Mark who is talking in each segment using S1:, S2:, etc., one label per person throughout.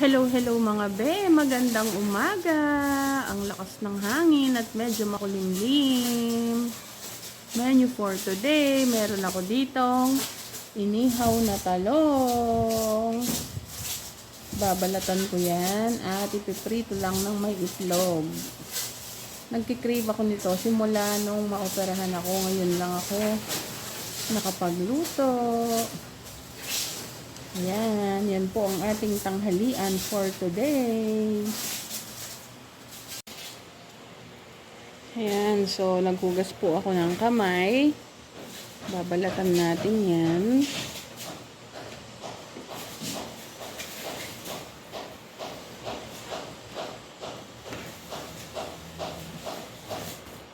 S1: Hello, hello mga be! Magandang umaga! Ang lakas ng hangin at medyo makulimlim. Menu for today, meron ako ditong inihaw na talong. Babalatan ko yan at ipiprito lang ng may itlog. Nagkikrave ako nito simula nung maoperahan ako. Ngayon lang ako nakapagluto. Yan po ang ating tanghalian for today. Ayan, so naghugas po ako ng kamay. Babalatan natin yan.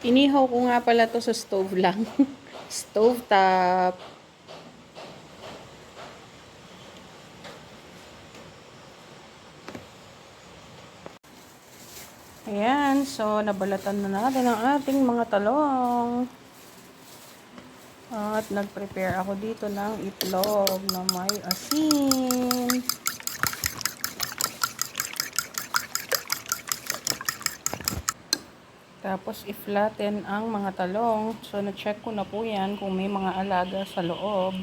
S1: Inihaw ko nga pala to sa stove lang. Stove top. Ayan, so nabalatan na natin ang ating mga talong. At nag-prepare ako dito ng itlog na may asin. Tapos i-flatten ang mga talong. So na-check ko na po yan kung may mga alaga sa loob.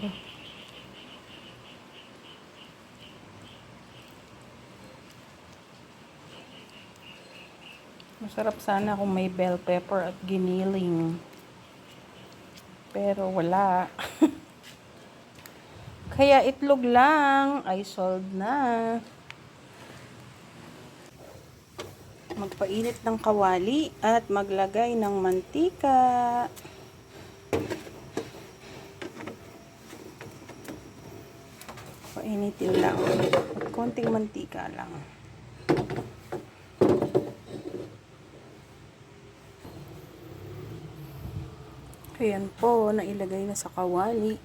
S1: Masarap sana kung may bell pepper at giniling. Pero wala. Kaya itlog lang ay solved na. Magpainit ng kawali at maglagay ng mantika. Painitin lang. At konting mantika lang. Ayan po, nailagay na sa kawali.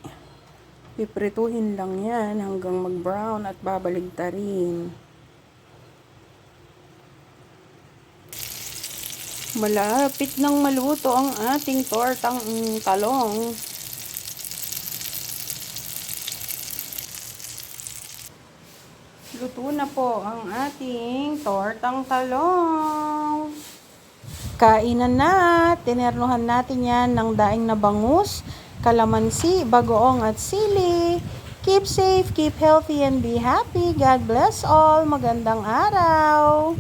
S1: Piprituhin lang yan hanggang mag-brown at babaligtarin. Malapit nang maluto ang ating tortang talong. Luto na po ang ating tortang talong. Kainan na. Tinernuhan natin yan ng daing na bangus, kalamansi, bagoong at sili. Keep safe, keep healthy, and be happy. God bless all. Magandang araw.